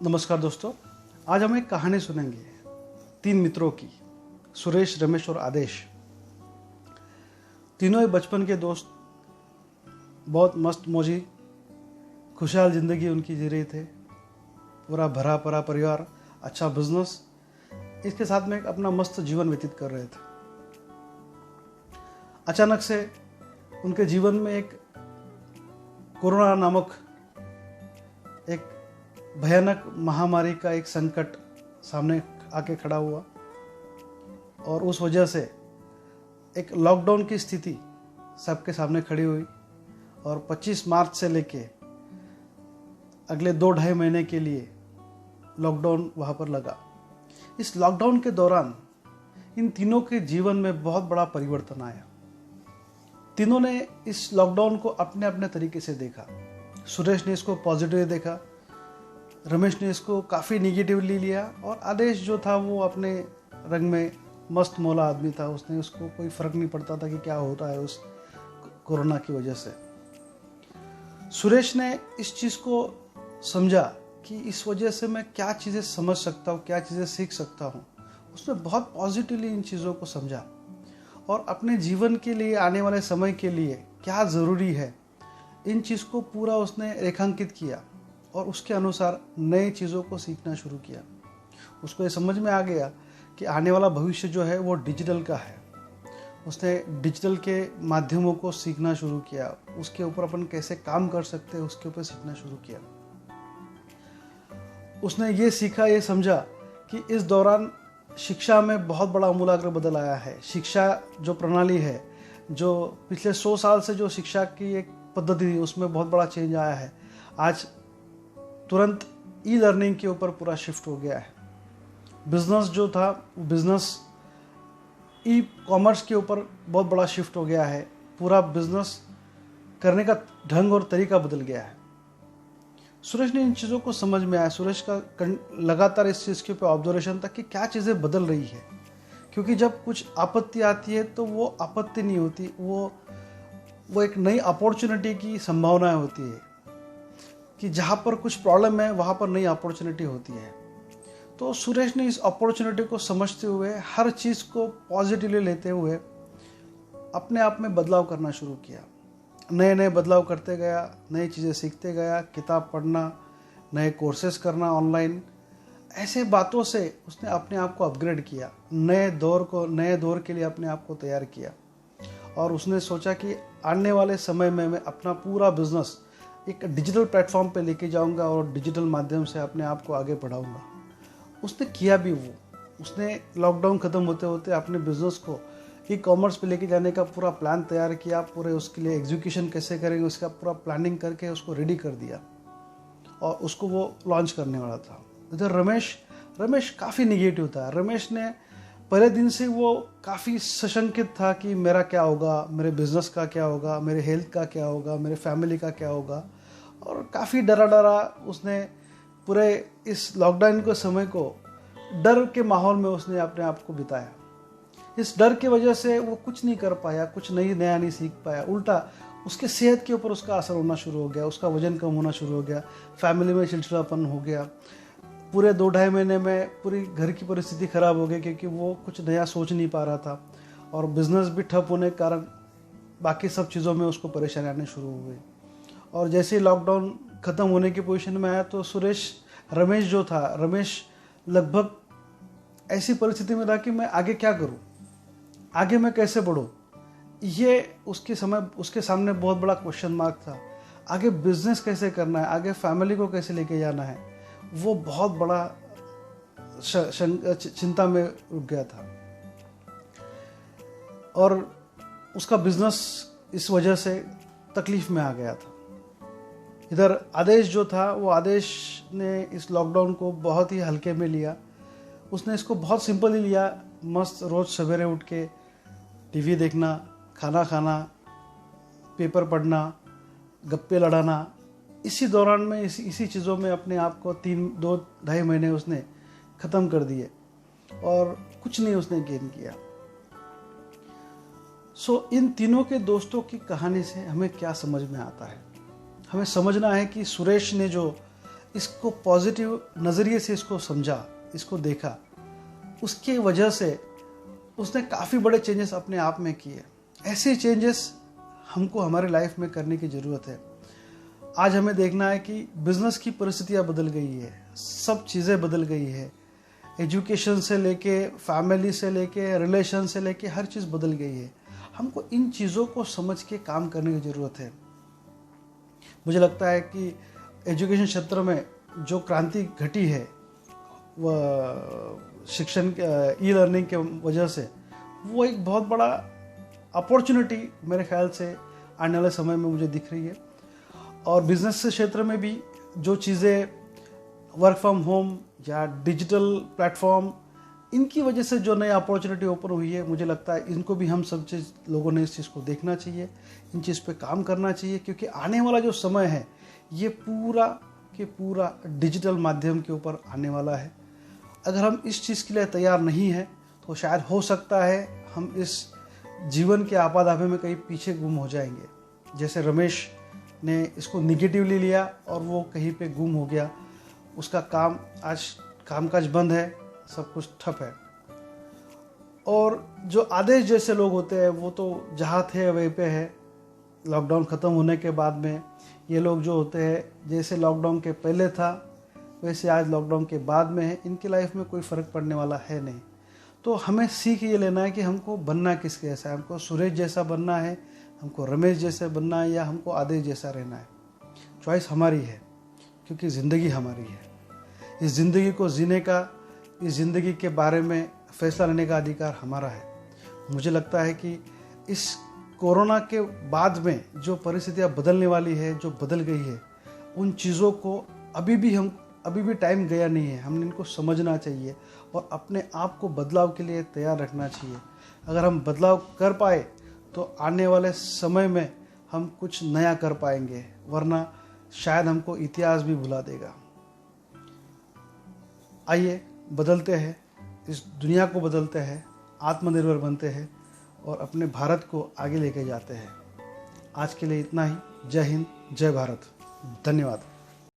नमस्कार दोस्तों, आज हम एक कहानी सुनेंगे 3 मित्रों की। सुरेश, रमेश और आदेश। तीनों ही बचपन के दोस्त, बहुत मस्त मौजी खुशहाल ज़िंदगी उनकी जी रहे थे। पूरा भरा परा परिवार, अच्छा बिजनेस, इसके साथ में एक अपना मस्त जीवन व्यतीत कर रहे थे। अचानक से उनके जीवन में एक कोरोना नामक एक भयानक महामारी का एक संकट सामने आके खड़ा हुआ और उस वजह से एक लॉकडाउन की स्थिति सबके सामने खड़ी हुई और 25 मार्च से लेके अगले 2-2.5 महीने के लिए लॉकडाउन वहाँ पर लगा। इस लॉकडाउन के दौरान इन तीनों के जीवन में बहुत बड़ा परिवर्तन आया। तीनों ने इस लॉकडाउन को अपने अपने तरीके से देखा। सुरेश ने इसको पॉजिटिव देखा, रमेश ने इसको काफ़ी निगेटिवली लिया और आदेश जो था वो अपने रंग में मस्त मौला आदमी था। उसको कोई फ़र्क नहीं पड़ता था कि क्या हो रहा है उस कोरोना की वजह से। सुरेश ने इस चीज़ को समझा कि इस वजह से मैं क्या चीज़ें समझ सकता हूँ, क्या चीज़ें सीख सकता हूँ। उसने बहुत पॉजिटिवली इन चीज़ों को समझा और अपने जीवन के लिए, आने वाले समय के लिए क्या ज़रूरी है, इन चीज़ को पूरा उसने रेखांकित किया और उसके अनुसार नई चीज़ों को सीखना शुरू किया। उसको ये समझ में आ गया कि आने वाला भविष्य जो है वो डिजिटल का है। उसने डिजिटल के माध्यमों को सीखना शुरू किया, उसके ऊपर अपन कैसे काम कर सकते हैं उसके ऊपर सीखना शुरू किया। उसने ये सीखा, ये समझा कि इस दौरान शिक्षा में बहुत बड़ा आमूलाग्र बदल आया है। शिक्षा जो प्रणाली है, जो पिछले 100 साल से जो शिक्षा की एक पद्धति थी, उसमें बहुत बड़ा चेंज आया है। आज तुरंत ई लर्निंग के ऊपर पूरा शिफ्ट हो गया है। बिजनेस जो था, बिजनेस ई कॉमर्स के ऊपर बहुत बड़ा शिफ्ट हो गया है। पूरा बिजनेस करने का ढंग और तरीका बदल गया है। सुरेश ने इन चीज़ों को समझ में आया। सुरेश का लगातार इस चीज़ के ऊपर ऑब्जर्वेशन था कि क्या चीज़ें बदल रही है, क्योंकि जब कुछ आपत्ति आती है तो वो आपत्ति नहीं होती, वो एक नई अपॉर्चुनिटी की संभावना होती है कि जहाँ पर कुछ प्रॉब्लम है वहाँ पर नई अपॉर्चुनिटी होती है। तो सुरेश ने इस अपॉर्चुनिटी को समझते हुए, हर चीज़ को पॉजिटिवली लेते हुए अपने आप में बदलाव करना शुरू किया। नए नए बदलाव करते गया, नई चीज़ें सीखते गया, किताब पढ़ना, नए कोर्सेज करना ऑनलाइन, ऐसे बातों से उसने अपने आप को अपग्रेड किया। नए दौर के लिए अपने आप को तैयार किया और उसने सोचा कि आने वाले समय में मैं अपना पूरा बिजनेस एक डिजिटल प्लेटफॉर्म पे लेके जाऊंगा और डिजिटल माध्यम से अपने आप को आगे बढ़ाऊंगा। उसने किया भी वो। उसने लॉकडाउन ख़त्म होते होते अपने बिजनेस को ई कॉमर्स पे लेके जाने का पूरा प्लान तैयार किया। पूरे उसके लिए एग्जीक्यूशन कैसे करेंगे उसका पूरा प्लानिंग करके उसको रेडी कर दिया और उसको वो लॉन्च करने वाला था। इधर रमेश काफ़ी निगेटिव था। रमेश ने पहले दिन से वो काफ़ी सशंकित था कि मेरा क्या होगा, मेरे बिजनेस का क्या होगा, मेरे हेल्थ का क्या होगा, मेरे फैमिली का क्या होगा, और काफ़ी डरा उसने पूरे इस लॉकडाउन के समय को डर के माहौल में उसने अपने आप को बिताया। इस डर की वजह से वो कुछ नहीं कर पाया, कुछ नया नहीं सीख पाया। उल्टा उसके सेहत के ऊपर उसका असर होना शुरू हो गया, उसका वजन कम होना शुरू हो गया, फैमिली में चिड़चिड़ापन हो गया। पूरे 2-2.5 महीने में पूरी घर की परिस्थिति ख़राब हो गई क्योंकि वो कुछ नया सोच नहीं पा रहा था और बिज़नेस भी ठप होने के कारण बाकी सब चीज़ों में उसको परेशानी आने शुरू हो गई। और जैसे ही लॉकडाउन ख़त्म होने की पोजीशन में आया तो रमेश लगभग ऐसी परिस्थिति में था कि मैं आगे क्या करूं, आगे मैं कैसे बढ़ूं, ये उसके सामने बहुत बड़ा क्वेश्चन मार्क था। आगे बिजनेस कैसे करना है, आगे फैमिली को कैसे लेके जाना है, वो बहुत बड़ा चिंता में रुक गया था। और उसका बिजनेस इस वजह से तकलीफ में आ गया था। इधर आदेश जो था, वो आदेश ने इस लॉकडाउन को बहुत ही हल्के में लिया। उसने इसको बहुत सिंपली लिया। मस्त रोज़ सवेरे उठ के टीवी देखना, खाना खाना, पेपर पढ़ना, गप्पे लड़ाना, इसी दौरान में इसी चीज़ों में अपने आप को 2-2.5 महीने उसने ख़त्म कर दिए और कुछ नहीं उसने गेन किया। इन तीनों के दोस्तों की कहानी से हमें क्या समझ में आता है? हमें समझना है कि सुरेश ने जो इसको पॉजिटिव नज़रिए से इसको समझा, इसको देखा, उसके वजह से उसने काफ़ी बड़े चेंजेस अपने आप में किए। ऐसे चेंजेस हमको हमारे लाइफ में करने की ज़रूरत है। आज हमें देखना है कि बिज़नेस की परिस्थितियाँ बदल गई है, सब चीज़ें बदल गई है, एजुकेशन से लेके, फैमिली से लेके, रिलेशन से लेके हर चीज़ बदल गई है। हमको इन चीज़ों को समझ के काम करने की ज़रूरत है। मुझे लगता है कि एजुकेशन क्षेत्र में जो क्रांति घटी है वह शिक्षण ई लर्निंग के वजह से, वो एक बहुत बड़ा अपॉर्चुनिटी मेरे ख्याल से आने वाले समय में मुझे दिख रही है। और बिज़नेस के क्षेत्र में भी जो चीज़ें वर्क फ्रॉम होम या डिजिटल प्लेटफॉर्म, इनकी वजह से जो नई अपॉर्चुनिटी ओपन हुई है, मुझे लगता है इनको भी हम सब लोगों ने इस चीज़ को देखना चाहिए, इन चीज़ पे काम करना चाहिए, क्योंकि आने वाला जो समय है ये पूरा के पूरा डिजिटल माध्यम के ऊपर आने वाला है। अगर हम इस चीज़ के लिए तैयार नहीं हैं तो शायद हो सकता है हम इस जीवन के आपाधापी में कहीं पीछे गुम हो जाएंगे। जैसे रमेश ने इसको निगेटिवली लिया और वो कहीं पे गुम हो गया, उसका काम आज कामकाज बंद है, सब कुछ ठप है। और जो आदेश जैसे लोग होते हैं वो तो जहाँ थे वहीं पे है। लॉकडाउन ख़त्म होने के बाद में ये लोग जो होते हैं, जैसे लॉकडाउन के पहले था वैसे आज लॉकडाउन के बाद में है, इनकी लाइफ में कोई फ़र्क पड़ने वाला है नहीं। तो हमें सीख ये लेना है कि हमको बनना किसके जैसा है। हमको सुरेश जैसा बनना है, हमको रमेश जैसे बनना है, या हमको आदेश जैसा रहना है। चॉइस हमारी है, क्योंकि ज़िंदगी हमारी है। इस ज़िंदगी को जीने का, इस ज़िंदगी के बारे में फैसला लेने का अधिकार हमारा है। मुझे लगता है कि इस कोरोना के बाद में जो परिस्थितियाँ बदलने वाली है, जो बदल गई है, उन चीज़ों को अभी भी टाइम गया नहीं है। हमने इनको समझना चाहिए और अपने आप को बदलाव के लिए तैयार रखना चाहिए। अगर हम बदलाव कर पाए तो आने वाले समय में हम कुछ नया कर पाएंगे, वरना शायद हमको इतिहास भी भुला देगा। आइए बदलते हैं, इस दुनिया को बदलते हैं, आत्मनिर्भर बनते हैं और अपने भारत को आगे लेके जाते हैं। आज के लिए इतना ही। जय हिंद, जय भारत, धन्यवाद।